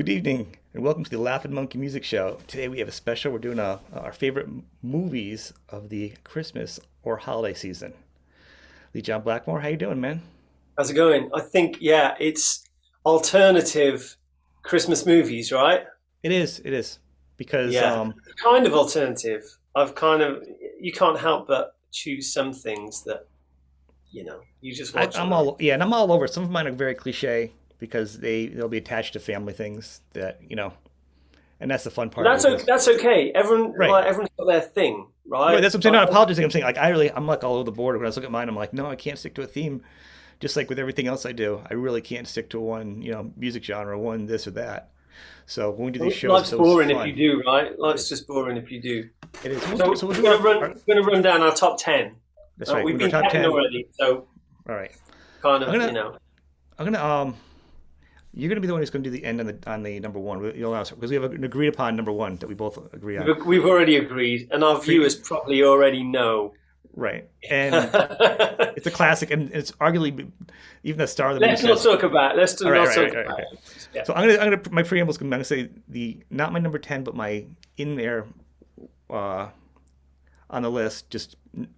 Good evening, and welcome to the Laughing Monkey Music Show. Today we have a special. We're doing our favorite movies of the Christmas or holiday season. Lee John Blackmore, how you doing, man? How's it going? I think, yeah, it's alternative Christmas movies, right? It is, because Yeah, kind of alternative. You can't help but choose some things that, you just watch I'm them, right? all yeah, and I'm all over. Some of mine are very cliche because they'll be attached to family things that and that's the fun part That's with this. that's okay. Right, Everyone's got their thing, right. right? That's what I'm saying. Not apologizing. I'm saying I'm like all over the board. When I was looking at mine, I'm like, no, I can't stick to a theme. Just like with everything else I do, I really can't stick to one, music genre, one this or that. So when we do these shows, it's Life's always boring if you fun. do, right? It Life's is. just boring if you do. It is. So So we'll we're do gonna run down our top 10. that's right. We've We'll do our been top 10 10. already, so All right. kind I'm of, gonna I'm gonna you're gonna be the one who's gonna do the end on the number one. You'll ask because we have an agreed upon number one that we both agree on. we've already agreed, and our viewers probably already know. Right. And it's a classic, and it's arguably even the star of the movie Let's not says. talk about. Let's All right, not all right, talk all right, about okay. it. Yeah. So my preamble's gonna I'm gonna say the not my number 10, but my in there uh, on the list, just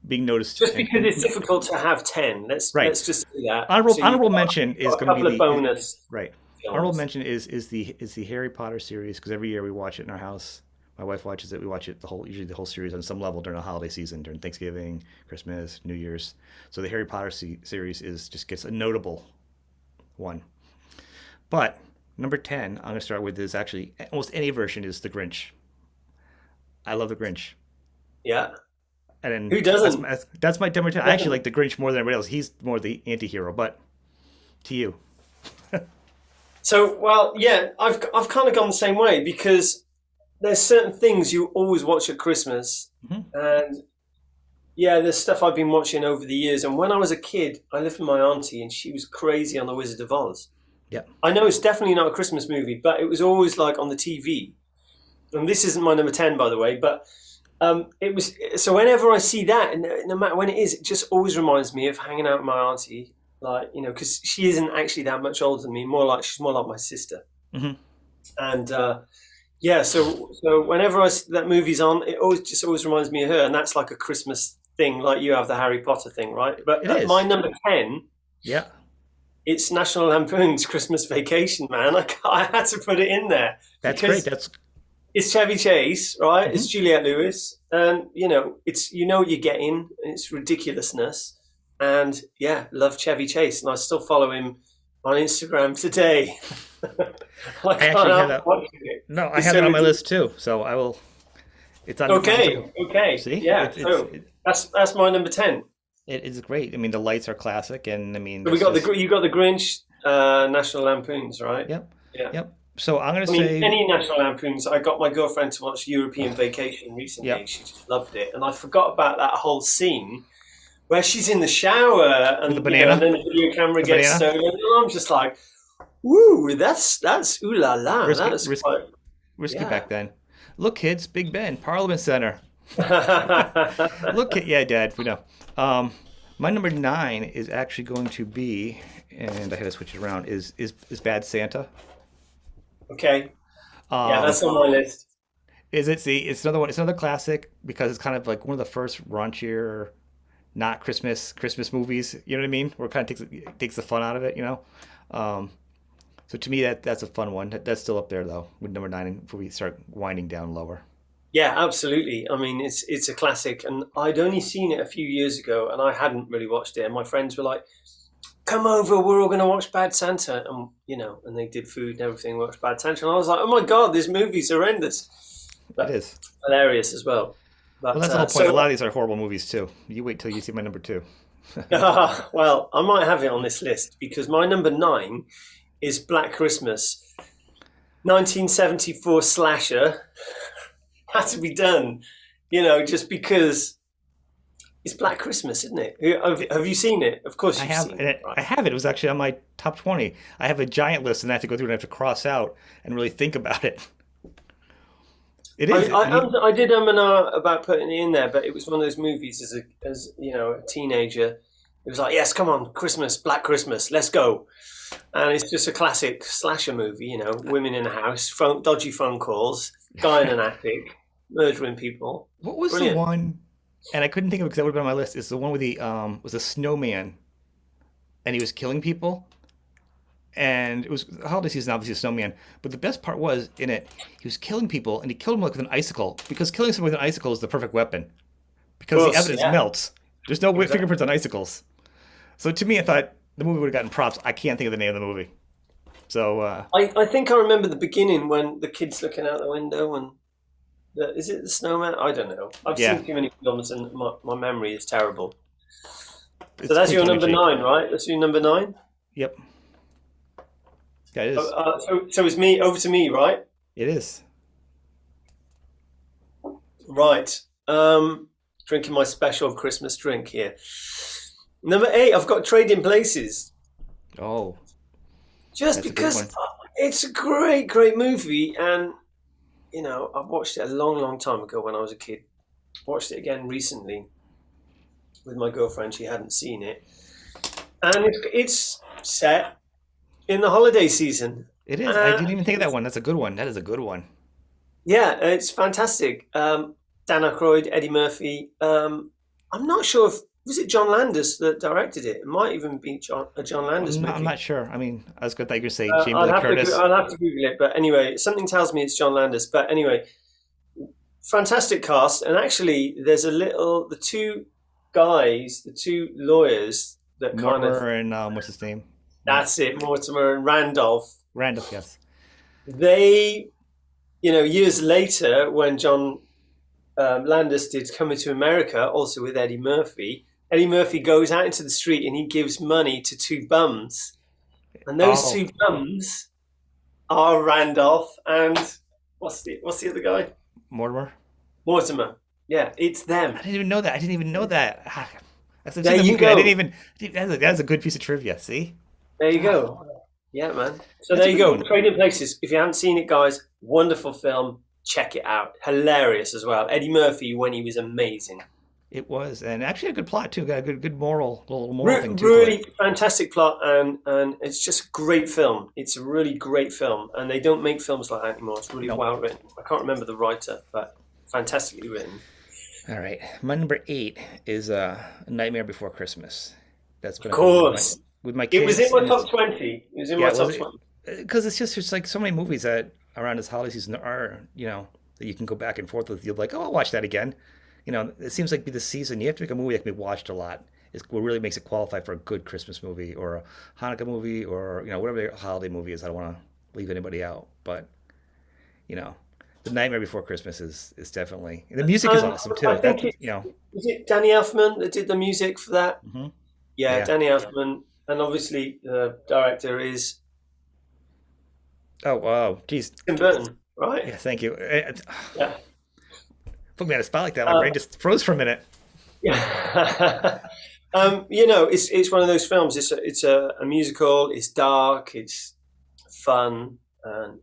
being noticed. Just because it's difficult to have 10, Right. let's just say that. Honorable So honorable mention got is a going to couple of be the bonus right. Honorable films. mention is the Harry Potter series because every year we watch it in our house. My wife watches it. We watch it usually the whole series on some level during the holiday season, during Thanksgiving, Christmas, New Year's. So the Harry Potter series is just gets a notable one. But number 10, I'm going to start with is actually almost any version is the Grinch. I love the Grinch. Yeah. And then Who doesn't? that's my number 10. Who I actually doesn't? like the Grinch more than everybody else. He's more the anti-hero, but to you. So, well, yeah, I've kind of gone the same way because there's certain things you always watch at Christmas, Mhm. and yeah, there's stuff I've been watching over the years. And when I was a kid, I lived with my auntie, and she was crazy on The Wizard of Oz. Yeah. I know it's definitely not a Christmas movie, but it was always like on the TV. And this isn't my number 10, by the way, but it was. So whenever I see that, and no matter when it is, it just always reminds me of hanging out with my auntie, like because she isn't actually that much older than me. She's more like my sister. Hmm. And yeah, so whenever that movie's on, it always reminds me of her, and that's like a Christmas thing, like you have the Harry Potter thing, right? But It at my is. number 10, Yeah. it's National Lampoon's Christmas Vacation, man. I had to put it in there That's great. because That's it's Chevy Chase, right? It's mhm. Juliette Lewis, and it's what you're getting. It's ridiculousness, and yeah, love Chevy Chase, and I still follow him on Instagram today. I I can't actually have help that. watching it. No, I It's have so that on my ridiculous. list too. So I will. It's on mine Okay, too. okay, See, yeah. So that's my number 10. it is great. I mean, the lights are classic, and I mean, So we it's got just you got the Grinch, National Lampoons, right? yep, Yeah. yep. So I'm gonna I mean, say any National Lampoons. I got my girlfriend to watch European Vacation recently, yep and she just loved it. And I forgot about that whole scene where she's in the shower, with the and and banana, then the video camera the gets banana, stolen. And I'm just like, "Woo, that's ooh la la." risky, That's risky, quite, risky yeah. back then. Look, kids, Big Ben, Parliament Center. Look at yeah, Dad. We know. Um, my number 9 is actually going to be, and I had to switch it around. Is Bad Santa? Okay, yeah, Um, that's on my list. Is it? See, it's another one. It's another classic because it's kind of like one of the first raunchier, not Christmas movies. You know what I mean? Where it kind of takes the fun out of it. Um, so to me, that's a fun one. That's still up there though, with number 9 before we start winding down lower. Yeah, absolutely. I mean, it's a classic, and I'd only seen it a few years ago, and I hadn't really watched it. And my friends were like, "Come over, we're all going to watch Bad Santa," and and they did food and everything, watched Bad Santa, and I was like, "Oh my god, this movie's horrendous," It but is. hilarious as well. Well, But that's the whole point. A lot of these are horrible movies too. You wait till you see my number 2. well, I might have it on this list because my number 9 is Black Christmas, 1974 slasher. Had to be done, just because it's Black Christmas, isn't it? Have you seen it? Of course I you've have, seen and it, right? I have it. It was actually on my top 20. I have a giant list, and I have to go through and I have to cross out and really think about it. It I, is. I, I did and ah about putting it in there, but it was one of those movies as a teenager It was like, yes, come on, Christmas, Black Christmas, let's go. And it's just a classic slasher movie, women in a house, dodgy phone calls, guy in an attic, murdering people. What was the Brilliant. one? And I couldn't think of it because that would have been on my list. It's the one with the was a snowman and he was killing people. And it was holiday season, obviously a snowman. But the best part was in it, he was killing people and he killed them like with an icicle because killing someone with an icicle is the perfect weapon Of because the course, evidence yeah, melts. There's no exactly. fingerprints on icicles. So to me, I thought the movie would have gotten props. I can't think of the name of the movie. So I think I remember the beginning when the kid's looking out the window and is it the snowman? I don't know. I've yeah, seen too many films and my memory is terrible. So it's that's pretty your tongue in number cheek. nine, right? That's your number nine. Yep, yeah, it is. So it's me over to me, right? It is. Right. Drinking my special Christmas drink here. Number eight, I've got Trading Places. Oh, Just that's a good because one. it's a great, great movie, and I watched it a long, long time ago when I was a kid. Watched it again recently with my girlfriend. She hadn't seen it, and it's set in the holiday season. It is. I Uh, didn't even think of that one. That's a good one. That is a good one. yeah, it's fantastic. Dan Aykroyd, Eddie Murphy. I'm not sure if was it John Landis that directed it. It might even be a John Landis I'm movie. not sure. I mean, I was going to say Jamie I'll Lee have to Curtis. I'll have to Google it. But anyway, something tells me it's John Landis. But anyway, fantastic cast, and actually, there's the two guys, the two lawyers that kind of Mortimer and what's his name? that's it, Mortimer and Randolph. Randolph, yes. They, years later, when John Landis did Coming to America, also with Eddie Murphy. Eddie Murphy goes out into the street and he gives money to two bums, and those Oh, two bums are Randolph and what's the other guy? Mortimer. Mortimer. Yeah, it's I them. didn't even know that. I didn't even know that. I've There seen the you movie. I didn't go. even. That's a good piece of trivia. See? There you Ah, go. Yeah, man. So that's there a you good go. one. Trading Places. If you haven't seen it, guys, wonderful film. Check it out. Hilarious as well. Eddie Murphy when he was amazing. It was, and actually a good plot too. Got a good moral, little moral thing too to it. Really fantastic plot, and it's just a great film. It's a really great film, and they don't make films like that anymore. It's really No. well written. I can't remember the writer, but fantastically written. All right. My number eight is Nightmare Before Christmas. That's Of been a movie course, with my it was in kids, my and it's top 20. It was in yeah, my it was top 20. because it's just there's like so many movies that around this holiday season are that you can go back and forth with. You're like, oh, I'll watch that again. It seems like be the season you have to make a movie that can be watched a lot. Is what really makes it qualify for a good Christmas movie or a Hanukkah movie or whatever the holiday movie is. I don't want to leave anybody out, but you know, The Nightmare Before Christmas is definitely and the music is And awesome I too. think was it Danny Elfman that did the music for that? Hmm. Yeah, Yeah. Danny Elfman, and obviously the director is Oh wow, geez. Tim Burton, right? Yeah, thank you. Yeah. Put me on a spot like that. My Uh, brain just froze for a minute. yeah. It's one of those films. It's a musical. It's dark. It's fun, and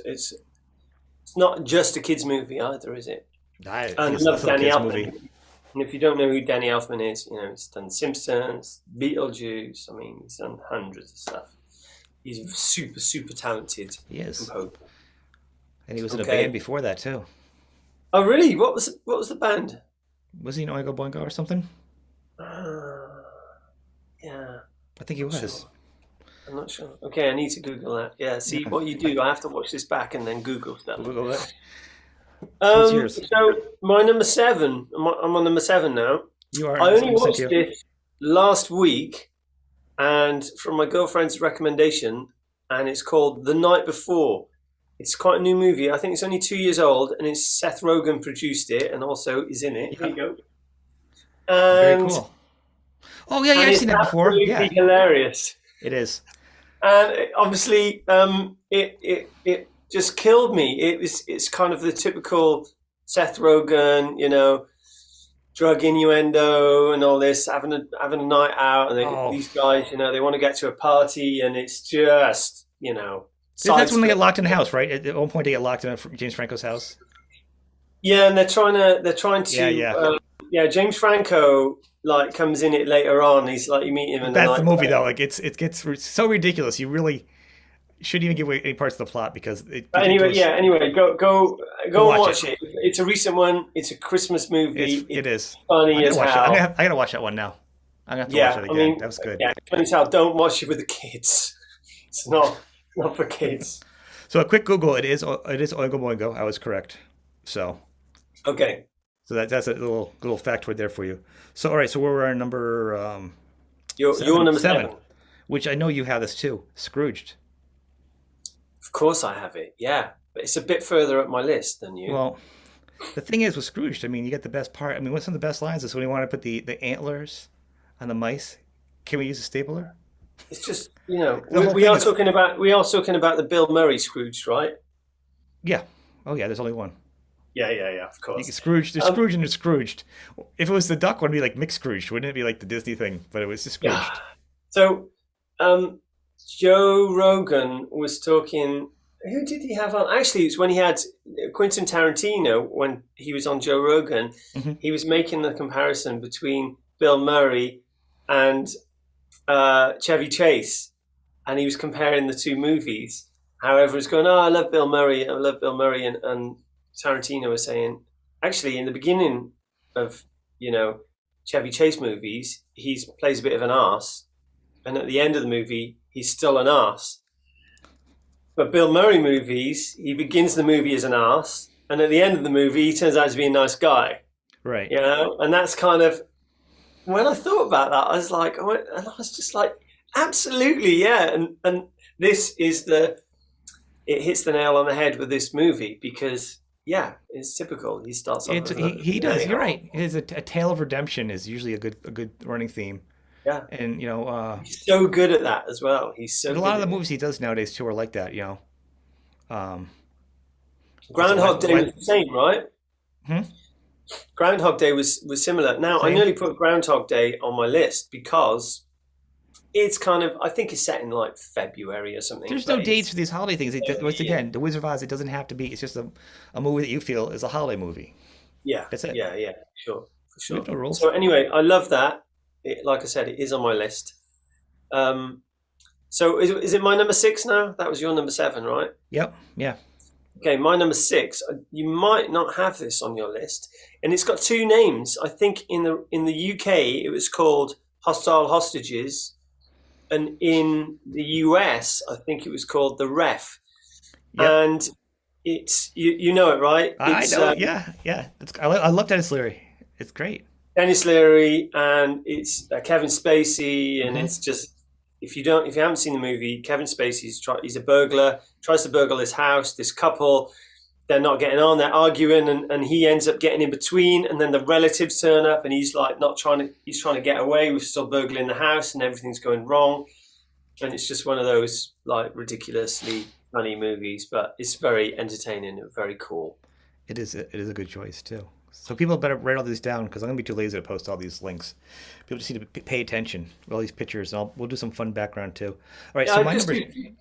it's not just a kids movie either, is it? I think And I it's less love of a Danny kids Elfman. movie. And if you don't know who Danny Elfman is, he's done Simpsons, Beetlejuice. I mean, he's done hundreds of stuff. He's a super, super talented He is, composer. and he was in a band Okay. before that too. Oh, really? What was the band? Was he in Oingo Boingo or something? Uh, yeah, I think he not was. sure. I'm not sure. Okay, I need to Google that. Yeah, see what you do. I have to watch this back and then Google stuff. Google it. What's yours? So my number seven. I'm on number seven now. You are. I only Listen to watched you. this last week, and from my girlfriend's recommendation, and it's called The Night Before. It's quite a new movie. I think it's only 2 years old, and it's Seth Rogen produced it, and also is in it. Here Yeah, you go. very And cool. Oh yeah, yeah, and I've it's seen that before. absolutely Yeah, hilarious. it is. And obviously, it just killed me. It's kind of the typical Seth Rogen, drug innuendo and all this, having a night out, and Oh, these guys, they want to get to a party, and it's just, that's when they sideswipe. get locked in the house, right? At one point, they get locked in James Franco's house. Yeah, and they're trying Yeah, to, yeah. yeah, James Franco. like comes in it later on. He's like, you meet him But in the that's the movie nightclub. though. Like it gets so ridiculous. You really shouldn't even give away any parts of the plot because But it anyway, goes. yeah. Anyway, Go go and watch it. watch it. It's a recent one. It's a Christmas movie. It It's is. I funny gotta as watch it. hell. I gotta watch that one now. I'm gonna have to watch Yeah, that I again. mean, That was good. yeah. Funny as hell. Don't watch it with the kids. It's not for kids. So a quick Google. It is Oingo Boingo. I was correct. So Okay, that's a little factoid there for you. So all right. So we're on number you're number seven, seven. which I know you have this too. Scrooged. Of course, I have it. Yeah, but it's a bit further up my list than you. Well, the thing is with Scrooged, I mean, you get the best part. I mean, what's some of the best lines is when you want to put the antlers on the mice. Can we use a stapler? It's just The whole we thing are is, talking about the Bill Murray Scrooge, right? yeah. Oh yeah, there's only one. Yeah. Of You get course. Scrooge, there's Um, Scrooge and there's Scrooged. If it was the duck one, it'd be like mixed Scrooge, wouldn't it be like the Disney thing? But it was just yeah. Scrooged. So, um, Joe Rogan was talking. Who did he have on? Actually, it's when he had Quentin Tarantino when he was on Joe Rogan. Hmm. He was making the comparison between Bill Murray and Chevy Chase, and he was comparing the two movies. However, it's going, oh, I love Bill Murray, and Tarantino was saying, actually, in the beginning of Chevy Chase movies, he plays a bit of an arse, and at the end of the movie, he's still an arse. But Bill Murray movies, he begins the movie as an arse, and at the end of the movie, he turns out to be a nice guy. Right. And that's kind of when I thought about that, I was just like, absolutely, yeah. And this is it hits the nail on the head with this movie because, yeah, it's typical. He starts off as He does. You're right. It is a tale of redemption is usually a good running theme, yeah. and He's so good at that as well. He's so and a good lot of at the it. movies he does nowadays too are like that. Um, what's it? Groundhog Day was the same, right? Hmm? Groundhog Day was similar. Now, I Same. nearly put Groundhog Day on my list because it's kind of, I think it's set in like February or something. There's no But dates it's for these holiday things. Once yeah, again, The Wizard of Oz. It doesn't have to be. It's just a movie that you feel is a holiday movie. yeah, That's it. yeah, sure, for We have sure. no rules. So anyway, I love that. Like I said, it is on my list. So is it my number six now? That was your number seven, right? Yep. Yeah. Okay, my number six. You might not have this on your list, and it's got two names. I think in the UK it was called Hostile Hostages, and in the US I think it was called The Ref. Yep. And it's you know it, right? I It's know it. Yeah. Yeah. I love Dennis Leary. It's great. Dennis Leary and it's Kevin Spacey, and Hmm. it's just if you haven't seen the movie, Kevin Spacey's he's a burglar, tries to burgle his house. This couple, they're not getting on, they're arguing, and he ends up getting in between, and then the relatives turn up, and he's like he's trying to get away with still burgling the house, and everything's going wrong, and it's just one of those like ridiculously funny movies, but it's very entertaining and very cool. It is a good choice too. So people better write all these down because I'm gonna be too lazy to post all these links. People just need to pay attention with all these pictures, and we'll do some fun background too. All right, so Yeah, my number.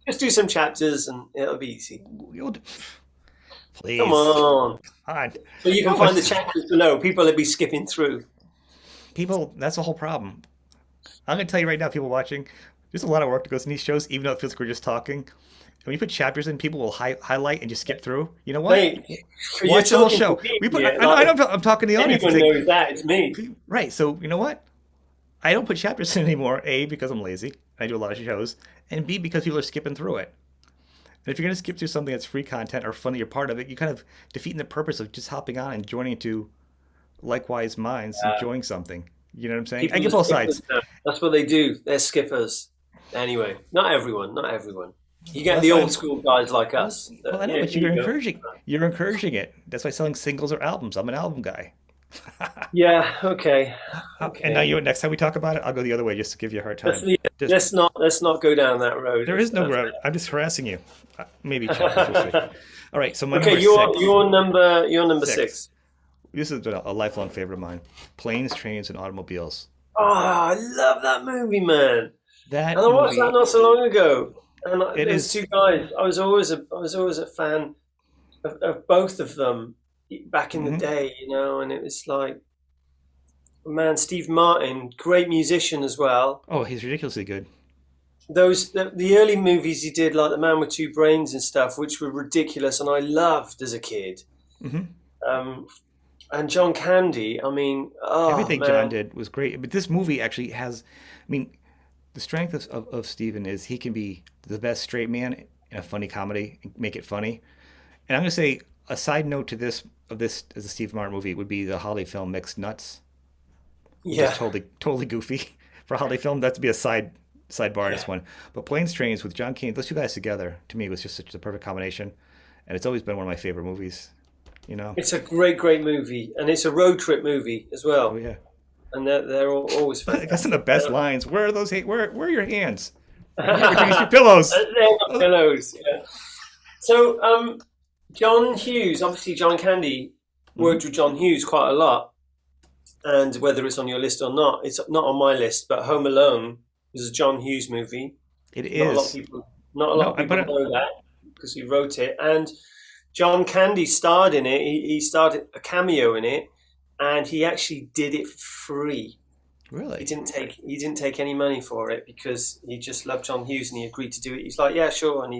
just do some chapters, and it'll be easy. You'll do- Come Please, on. come on. So you can How find the much chapters below. People will be skipping through. people? That's the whole problem. I'm gonna tell you right now, people watching, there's a lot of work that goes in these shows, even though it feels like we're just talking. And when you put chapters in, people will highlight and just skip through. You know what? Mate, you're Watch the whole talking show. to me We put. here. I Like, know. I'm talking to the audience. It's anyone like, knows that. It's me. right. So you know what? I don't put chapters in anymore. A, because I'm lazy. I do a lot of shows, and B, because people are skipping through it. And if you're gonna skip through something that's free content or fun that you're part of it, you kind of defeating the purpose of just hopping on and joining into likewise minds, enjoying something. You know what I'm saying? I People get are both skippers sides. now. That's what they do. They're skippers. Anyway, not everyone. Not everyone. You Well, get that's the why old school guys like us. well, I know, Yeah, but here you're you go. encouraging. You're encouraging it. That's why selling singles or albums. I'm an album guy. Yeah. Okay. And now Okay. next time we talk about it, I'll go the other way just to give you a hard Let's, time. yeah, Just let's not go down that road. there is no That's road. I'm just harassing you. Maybe chapters. We'll see. All right. So my okay. number six. Your number Six. six. This has been a lifelong favorite of mine. Planes, trains, and automobiles. Oh, I love that movie, man. And That I watched that movie. not so long ago. And It there's is. two guys. I was always a fan of both of them back in the Mhm. day, and it was like man, Steve Martin, great musician as well. Oh, he's ridiculously good. The early movies he did, like The Man with Two Brains and stuff, which were ridiculous, and I loved as a kid. Hmm. Um, and John Candy, I mean, oh Everything John man, did was great, but this movie actually has. I mean, the strength of Steven is he can be the best straight man in a funny comedy and make it funny. And I'm gonna say a side note to this as a Steve Martin movie would be the holiday film Mixed Nuts, which is yeah, totally goofy for a holiday film. That's be a sidebar in yeah. this one. But Planes Trains with John Candy, those two guys together to me was just such a perfect combination, and it's always been one of my favorite movies. You know? It's a great, great movie, and it's a road trip movie as Oh well, yeah, and they're always that's some of the fantastic. best lines. Where are those? Where are your hands? Here, your pillows. They're not pillows. Yeah. So, John Hughes, obviously John Candy Hmm. worked with John Hughes quite a lot, and whether it's on your list or not, it's not on my list. But Home Alone is a John Hughes movie. It Not a lot of is. people, not a lot No, of people but know that because he wrote it. And John Candy starred in it. He starred a cameo in it, and he actually did it for free. really, He didn't take any money for it because he just loved John Hughes and he agreed to do it. He's like, yeah, sure, and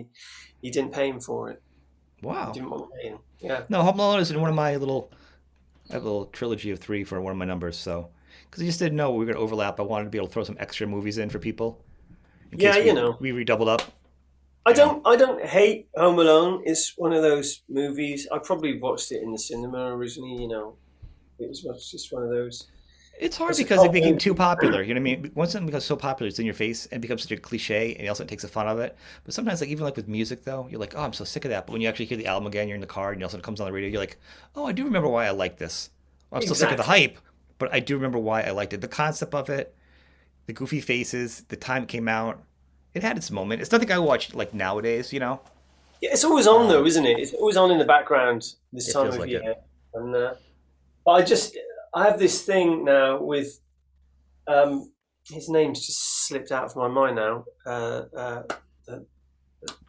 he didn't pay him for it. He wow. didn't want to pay him. Yeah. No, Home Alone is in one of my little. I have a little trilogy of three for one of my numbers. So, because I just didn't know we were going to overlap, I wanted to be able to throw some extra movies in for people in Yeah, case you know. we redoubled up. I You know, don't I don't hate Home Alone. It's one of those movies. I probably watched it in the cinema originally, you know. It was just one of those. it's hard It's a because it cult became too movie. popular. You know what I mean? Once something becomes so popular, it's in your face and becomes such a cliche, and also it takes the fun of it. But sometimes, like even like with music, though, you're like, oh, I'm so sick of that. But when you actually hear the album again, you're in the car, and also it comes on the radio, you're like, oh, I do remember why I like this. I'm still sick of the Exactly. hype, but I do remember why I liked it. The concept of it, the goofy faces, the time it came out, it had its moment. It's nothing I watch like nowadays, you know. Yeah, it's always on though, isn't it? It's always on in the background this It time feels of like it. year. And but I have this thing now with his name's just slipped out of my mind now. The,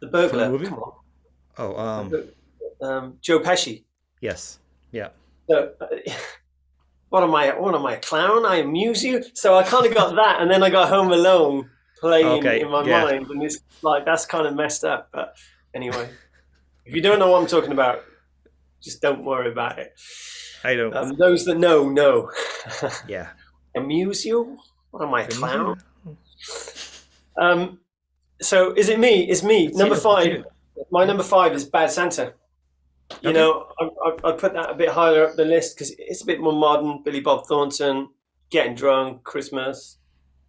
the From the burglar. movie? Come on, Oh, Joe Pesci. yes, yeah. So, what am I? What am I? A clown? I amuse you. So I kind of got that, and then I got Home Alone playing Okay, in my yeah. mind, and it's like that's kind of messed up. But anyway, if you don't know what I'm talking about, just don't worry about it. I don't. Those that know. Yeah. Amuse you? What am I, a clown? Amusing? Um, so is it me? It's me. It's Number you. It's five. you. My number five is Bad Santa. You Okay. know, I put that a bit higher up the list because it's a bit more modern. Billy Bob Thornton, getting drunk, Christmas,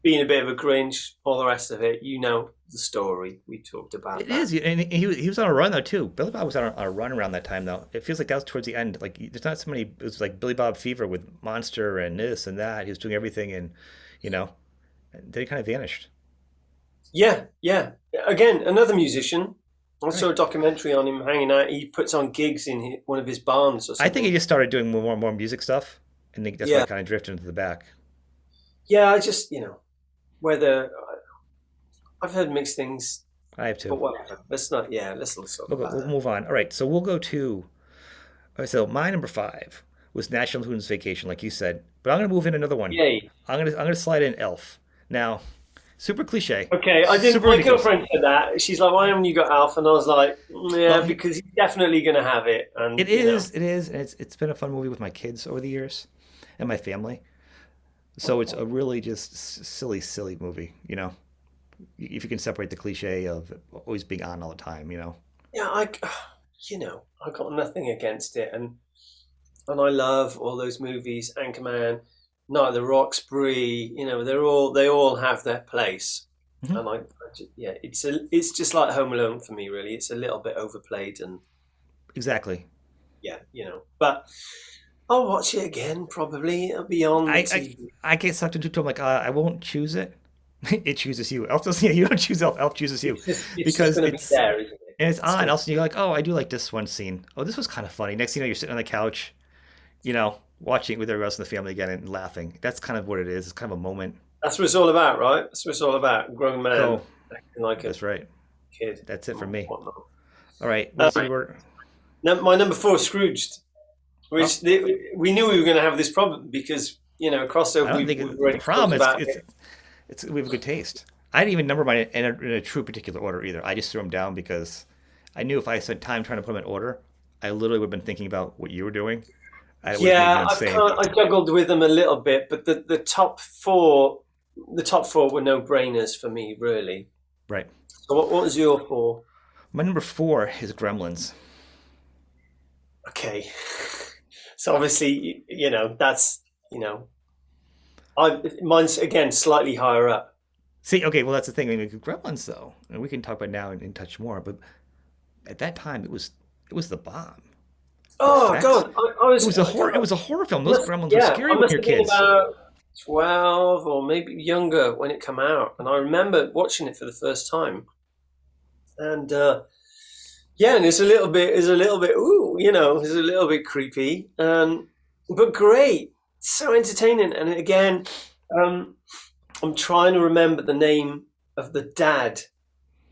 being a bit of a Grinch, all the rest of it. You know the story. We talked about It that. is, and he was on a run though too. Billy Bob was on a run around that time though. It feels like that was towards the end. Like there's not so many. It was like Billy Bob fever with Monster and this and that. He was doing everything, and you know, and then he kind of vanished. Yeah, yeah. Again, another musician. I saw Right. a documentary on him hanging out. He puts on gigs in one of his barns or I think he something. just started doing more and more music stuff, and think that's why he Yeah, kind of drifted into the back. yeah. I just, whether I've heard mixed things, I have but too. whatever. Let's not. Yeah, let's not talk about We'll that. move on. All right, so we'll go to. All right, so my number five was National Lampoon's Vacation, like you said, but I'm gonna move in another one. Yay. I'm gonna slide in Elf. Now, super cliche, Okay, I didn't. super My ridiculous. girlfriend said that. She's like, "Why haven't you got Alf?" And I was like, Well, "Yeah, because he's definitely going to have it." And it is, and it's been a fun movie with my kids over the years and my family. So it's a really just silly movie, you know. If you can separate the cliche of always being on all the time, you know. yeah, I got nothing against it, and I love all those movies. Anchorman, Night of the Roxbury. They all have their place. Hmm. And yeah, it's just like Home Alone for me, really. It's a little bit overplayed, and Exactly. yeah, But I'll watch it again probably. It'll be on the I, I TV. I get sucked into it. I'm like, I won't choose it. It chooses you. Elf doesn't. Yeah, you don't choose Elf. Elf chooses you It's just because going to be it's there, isn't it? and it's It's on. going to. Also, you're like, oh, I do like this one scene. Oh, this was kind of funny. Next thing you know, you're sitting on the couch, you know, watching it with everyone else in the family again and laughing. That's kind of what it is. It's kind of a moment. That's what it's all about, right? That's what it's all about. Grown man So acting like a that's right. kid That's it for and me. whatnot. All right. Uh, What's your? My number four, Scrooged, Oh, which we knew we were going to have this problem because crossover. I don't think We've already the problem talked is about it. it's we have good taste. I didn't even number mine in a true particular order either. I just threw them down because I knew if I spent time trying to put them in order, I literally would have been thinking about what you were doing. I would have made you Yeah, insane. I juggled with them a little bit, but the top four were no brainers for me, really. Right. So what was your four? My number four is Gremlins. Okay, so obviously, that's I mine's again slightly higher up. See, okay, well that's the thing. I mean, Gremlins though, and we can talk about it now and touch more, but at that time it was the bomb. The Oh effects. God, I was It was a horror film. Those Gremlins were yeah, scary I when must you're have been kids. about 12 or maybe younger when it came out, and I remember watching it for the first time. And yeah, and it's a little bit, ooh, it's a little bit creepy, but great, so entertaining. And again, um, I'm trying to remember the name of the dad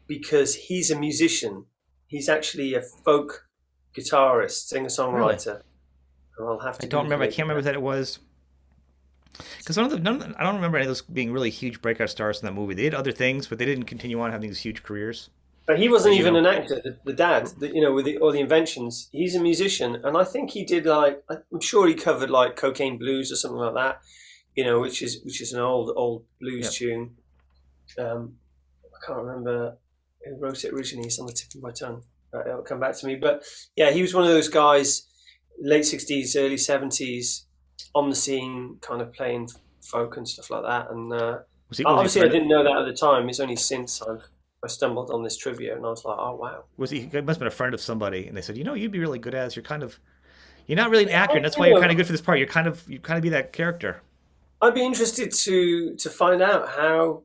because he's a musician. He's actually a folk guitarist, Really? singer-songwriter. And I'll have I to don't remember. Google I it. can't remember that it was because I don't remember any of those being really huge breakout stars in that movie. They did other things, but they didn't continue on having these huge careers, But he wasn't as you even know. an actor. The dad, with all the inventions, he's a musician, and I think he did I'm sure he covered like "Cocaine Blues" or something like that. Which is an old blues Yep. tune. I can't remember who wrote it originally. It's on the tip of my tongue. It'll come back to me. But yeah, he was one of those guys, late '60s, early '70s, on the scene, kind of playing folk and stuff like that. And Was he a obviously, I friend? didn't know that at the time. It's only since I stumbled on this trivia, and I was like, oh wow. He must have been a friend of somebody, and they said, you'd be really good as you're not really an actor, and that's You why you're kind know, of good for this part. You kind of be that character. I'd be interested to find out how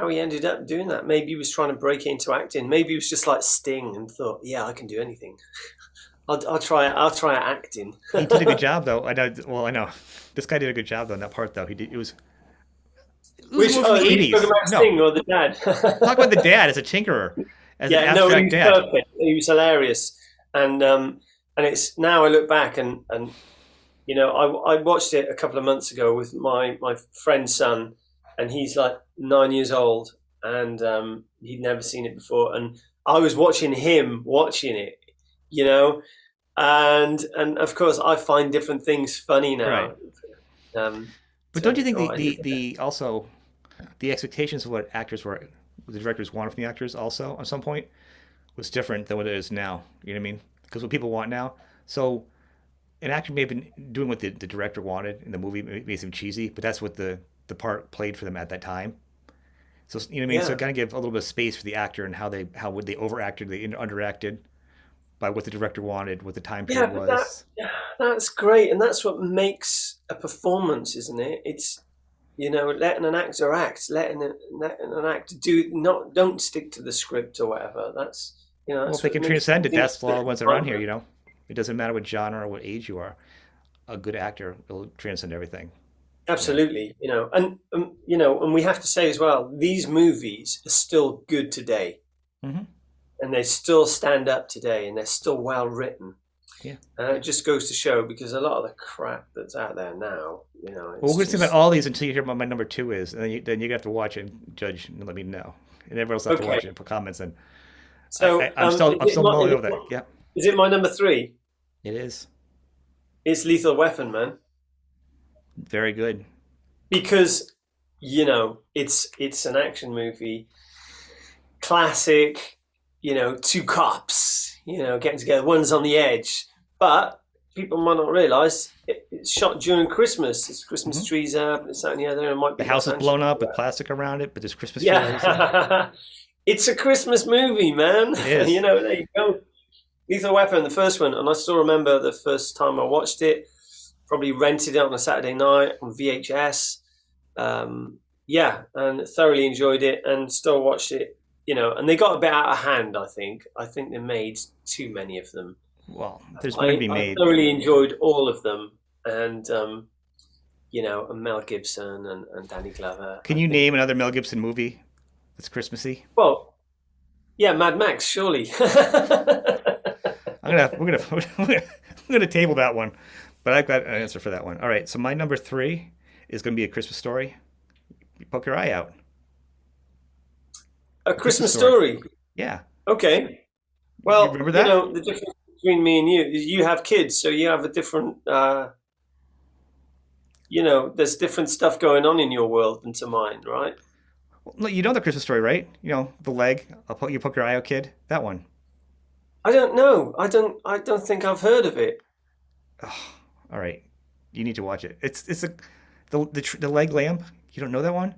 he ended up doing that. Maybe he was trying to break into acting. Maybe he was just like Sting and thought, yeah, I can do anything. I'll try it. I'll try acting. He did a good job though. I know. Well, I know this guy did a good job though in that part though. He did. It was a Which movie from the you talking '80s. about No, Sting or the dad? talk about the dad as a tinkerer, as an Yeah, no, he abstract was dad. perfect. He was hilarious, and it's now I look back and I watched it a couple of months ago with my friend's son, and he's like 9 years old, and he'd never seen it before, and I was watching him watching it, you know, and of course I find different things funny Right. now. Um, But don't you think so the I the, the also the expectations of what what the directors wanted from the actors also at some point was different than what it is now. You know what I mean? Because what people want now. So an actor may have been doing what the director wanted in the movie, maybe seem cheesy, but that's what the part played for them at that time. So you know what I mean? So yeah. kind of give a little bit of space for the actor and how would they overacted, they underacted by what the director wanted, what the time Yeah, period but was. that's great, and that's what makes a performance, isn't it? It's letting an actor act, letting an actor don't stick to the script or whatever. Well, if That's they what can makes transcend it, things that's for all the ones around here. vibrant. It doesn't matter what genre or what age you are. A good actor will transcend everything. You know. Absolutely, and we have to say as well, these movies are still good today, Hmm. and they still stand up today, and they're still well written. Yeah. And it just goes to show because a lot of the crap that's out there now, Well, it's we're going to think about just all these until you hear what my number two is, and then you have to watch it and judge and let me know. And everyone else will have to okay. watch it and put comments in. So, I'm still mulling over that. Yeah, is it my number three? it is It's Lethal Weapon, man, very good. because it's an action movie, classic. Two cops, getting together. One's on the edge, but people might not realise it's shot during Christmas. It's Christmas Hmm. trees up, this, that, and the other. It might The be house Los is blown Angeles. up with plastic around it, but there's Christmas fairies. Yeah, Yeah, it's a Christmas movie, man. it is. There you go. Lethal Weapon, the first one, and I still remember the first time I watched it. Probably rented it on a Saturday night on VHS. Yeah, and thoroughly enjoyed it, and still watched it. And they got a bit out of hand. I think. I think they made too many of them. Well, there's more to I, be I made. thoroughly enjoyed all of them, and Mel Gibson and Danny Glover. I Can you think. name another Mel Gibson movie that's Christmassy? Well, yeah, Mad Max, surely. We're gonna we're gonna table that one, but I've got an answer for that one. All right, so my number three is going to be a Christmas story, you poke your eye out. A Christmas Christmas story. Story. Yeah. Okay. You Well, remember that? the difference between me and you is you have kids, so you have a different, there's different stuff going on in your world than to mine, right? Well, no, you know the Christmas story, right? You know the leg. You poke your eye out, kid. That one. I don't know. I don't think I've heard of it. Oh, all right. You need to watch it. It's a the leg lamp. You don't know that one?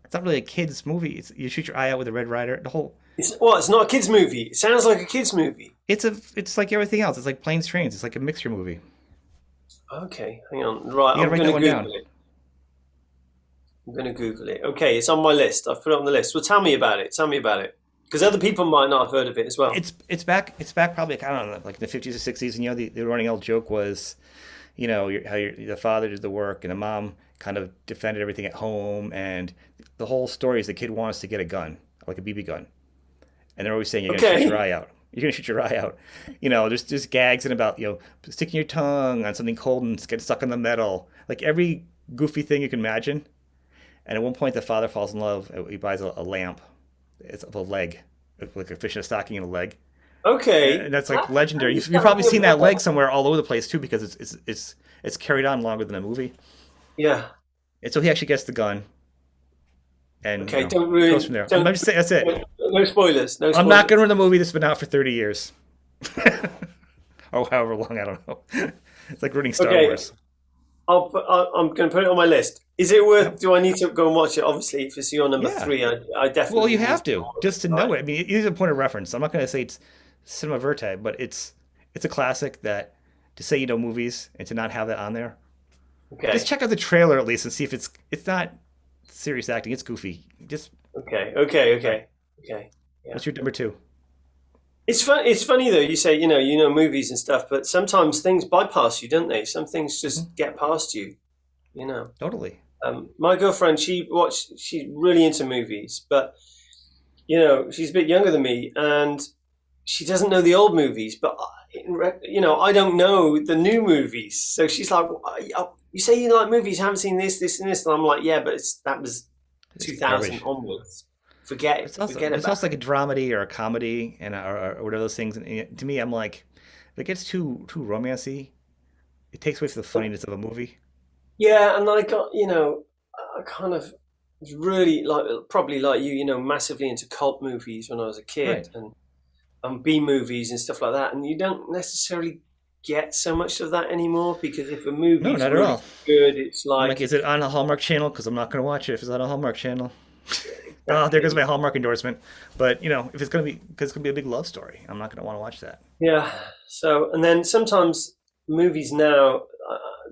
It's not really a kids movie. It's you shoot your eye out with a Red Rider. The whole It's not a kids movie. It sounds like a kids movie. it's like everything else. It's like planes, trains. It's like a mixture movie. Okay, hang on. Right, You gotta I'm write going that to one Google down. it. I'm going to Google it. Okay, it's on my list. I've put it on the list. Well, tell me about it. Tell me about it. Because other people might not have heard of it as well. It's back probably I don't know like the 50s or 60s. And the running old joke was the father did the work and the mom kind of defended everything at home, and the whole story is the kid wants to get a gun, like a BB gun, and they're always saying you're gonna shoot your Okay. eye out. You're gonna shoot your eye out. There's just gags and about sticking your tongue on something cold and get stuck on the metal, like every goofy thing you can imagine. And at one point, the father falls in love. He buys a lamp. It's of a leg, like a fish in a stocking and a leg, Okay. and that's like I legendary. You've understand probably what seen you're that leg about. somewhere all over the place too, because it's carried on longer than a movie. Yeah. And so he actually gets the gun, and Okay, don't it goes ruin. from there. I'm Don't. just saying that's it. No spoilers. No I'm not going to spoilers. ruin the movie that's been out for 30 years, or however long. I don't know. It's like ruining Star Okay, Wars. I'm going to put it on my list. Is it worth? Yep. Do I need to go and watch it? Obviously, if it's your number Yeah. three, I Well, definitely you need have to to watch just to it. Right. know it. I mean, it is a point of reference. I'm not going to say it's cinema verite, but it's a classic that to say you know movies and to not have that on there. Just Okay. check out the trailer at least and see if it's not serious acting. It's goofy. Just Okay. Okay. all right. Okay. Okay. Yeah. What's your number two? It's fun. It's funny though. You say you know movies and stuff, but sometimes things bypass you, don't they? Some things Hmm. just get past you. You know. Totally. My girlfriend, she's really into movies, but she's a bit younger than me, and she doesn't know the old movies, but I don't know the new movies. So she's like, "You say you like movies, haven't seen this, this, and this," and I'm like, "Yeah, but that was It's 2000 garbage. onwards. Forget It's it. also Forget it's about also like a dramedy or a comedy and or whatever those things. And to me, I'm like, if it gets too romancy, it takes away from the it." funniness of a movie. Yeah, and I got I kind of was really like probably like massively into cult movies when I was a Right. kid, and B movies and stuff like that. And you don't necessarily get so much of that anymore because if a No, movie's not at really all. good, it's I'm like, like is it on a Hallmark channel? Because I'm not going to watch it if it's on a Hallmark channel. Oh, there goes exactly. my Hallmark endorsement. But if it's going to be because it's going to be a big love story, I'm not going to want to watch that. Yeah. So and then sometimes movies now,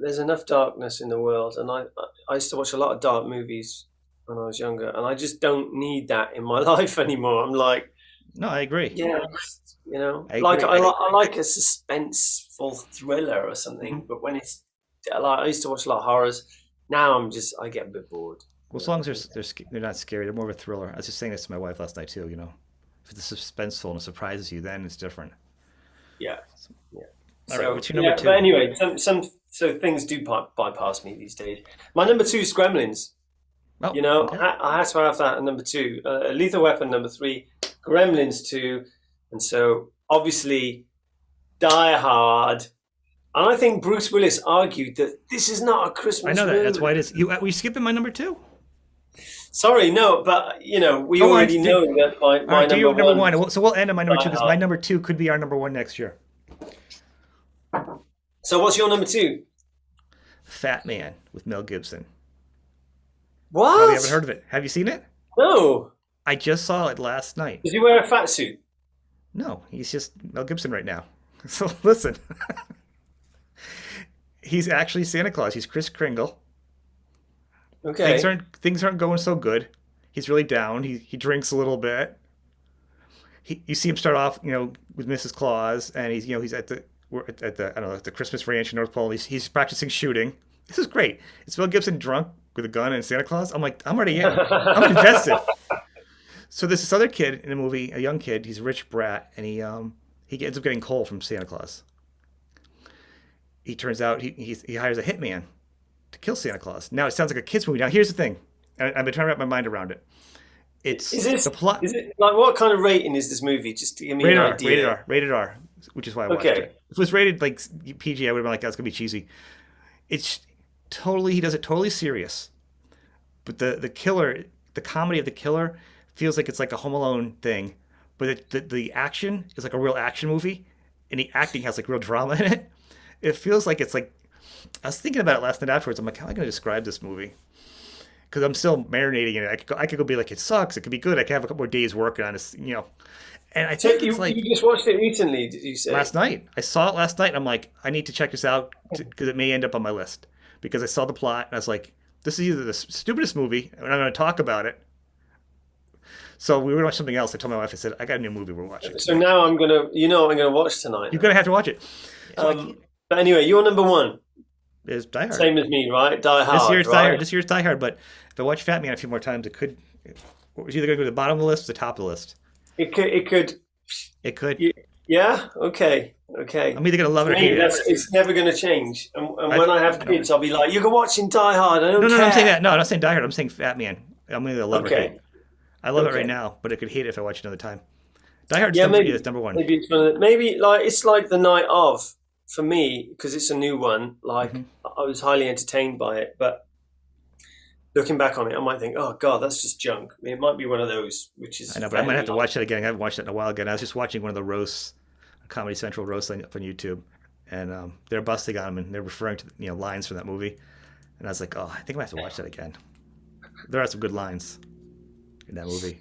there's enough darkness in the world, and I used to watch a lot of dark movies when I was younger, and I just don't need that in my life anymore. I'm like, No, I agree. yeah, I like agree. I like a suspenseful thriller or something, Mhm. but when it's like I used to watch a lot of horrors. Now I get a bit bored. Well, as long as they're not scary, they're more of a thriller. I was just saying this to my wife last night too. If it's suspenseful and it surprises you, then it's different. Yeah, yeah. All right, So what's your number yeah, but two? anyway, some so things do bypass me these days. My number two is Gremlins. Oh, okay. I had to have that at number two. Lethal Weapon number three, Gremlins two, and so obviously Die Hard. And I think Bruce Willis argued that this is not a I Christmas know that. That's why movie. it is. Were you skipping my number two? Sorry, no, but we Go on. already know that All my right, do number your number one one. is So we'll end on my number two Die because my Hard. number two could be our number one next year. So what's your number two? Fat Man with Mel Gibson. Probably haven't What? heard of it. Have you seen it? No. I just saw it last night. Does he wear a fat suit? No, he's just Mel Gibson right now. So listen, he's actually Santa Claus. He's Kris Kringle. Things Okay. aren't things aren't going so good. He's really down. He drinks a little bit. You see him start off, with Mrs. Claus, and he's at the we're at the I don't know at the Christmas ranch in North Pole. He's practicing shooting. This is great. It's Mel Gibson drunk with a gun and Santa Claus. I'm like, I'm already in. I'm invested. So there's this other kid in the movie, a young kid. He's a rich brat, and he ends up getting coal from Santa Claus. He turns out he hires a hitman, to kill Santa Claus. Now it sounds like a kids movie. Now here's the thing. I've been trying to wrap my mind around it. Is It's this the plot. is it like what kind of rating is this movie? Just to give me an Rated R, idea. rated R, rated R, which is why I watched Okay. it. If it was rated like PG, I would have been like, that's gonna be cheesy. It's totally, he does it totally serious. But the killer, the comedy of the killer, feels like it's like a Home Alone thing. But the action is like a real action movie, and the acting has like real drama in it. It feels like it's like, I was thinking about it last night afterwards. I'm like, how am I gonna describe this movie? Because I'm still marinating in it. I could go be like, it sucks. It could be good. I could have a couple more days working on it, you know. And I So think it's like you just watched it recently, did you say? last night. I saw it last night, and I'm like, I need to check this out because it may end up on my list. Because I saw the plot, and I was like, this is either the stupidest movie, and I'm going to talk about it. So we were going to watch something else. I told my wife, I said, I got a new movie we're watching. So now I'm gonna, you know, what I'm gonna watch tonight. You're going to have to watch it. So But anyway, you're number one, it's Die Hard. same as me, right? Die Hard. This year's right? Die Hard. This year's Die Hard. But if I watch Fat Man a few more times, it could. It was either going to go to the bottom of the list or the top of the list. It could. It could. It could. Yeah. Okay. Okay. I'm either going to love it or hate it. It's never going to change. And when I have kids, I'll be like, "You're watching Die Hard." I don't care. No, I'm saying that. No, I'm not saying Die Hard. I'm saying Fat Man. I'm going to love it or hate it. I love it right now, but I could hate it if I watch it another time. Die Hard's number one. Maybe it's maybe like it's like the night of for me because it's a new one. Like I was highly entertained by it, but looking back on it, I might think, "Oh God, that's just junk." I mean, it might be one of those, which is. I know, but I'm gonna have to watch it again. I haven't watched it in a while again. I was just watching one of the roasts, Comedy Central roasts up on YouTube, and they're busting on him and they're referring to lines from that movie, and I was like, oh, I think I'm gonna have to watch that again. There are some good lines in that movie.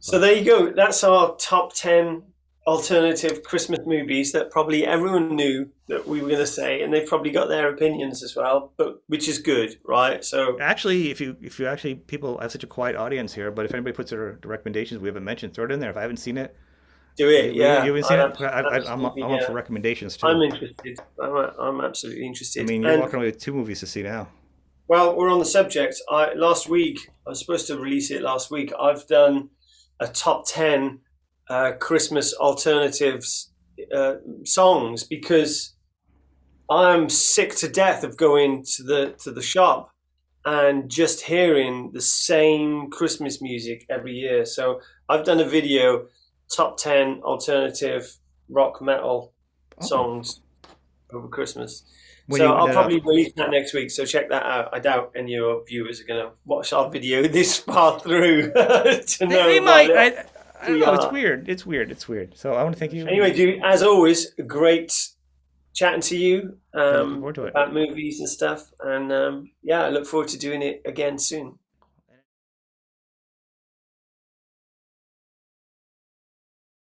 So there you go. That's our top 10 alternative Christmas movies that probably everyone knew that we were going to say, and they've probably got their opinions as well, but which is good, right? So actually, if you actually people I have such a quiet audience here, but if anybody puts their recommendations we haven't mentioned, throw it in there. If I haven't seen it, do it. Yeah, you haven't seen it. I'm up for recommendations too. I'm interested. I'm absolutely interested. I mean, you're walking away with 2 movies to see now. Well, we're on the subject. Last week I was supposed to release it last week. I've done a top 10 Christmas alternatives songs because I'm sick to death of going to the shop and just hearing the same Christmas music every year. So I've done a video, top 10 alternative rock metal songs over Christmas. So I'll probably release that next week. So check that out. I doubt any of your viewers are going to watch our video this far through to know. They might. I don't know. It's weird. It's weird. So I want to thank you. Anyway, dude, as always, great chatting to you looking forward to it. about movies and stuff. And I look forward to doing it again soon.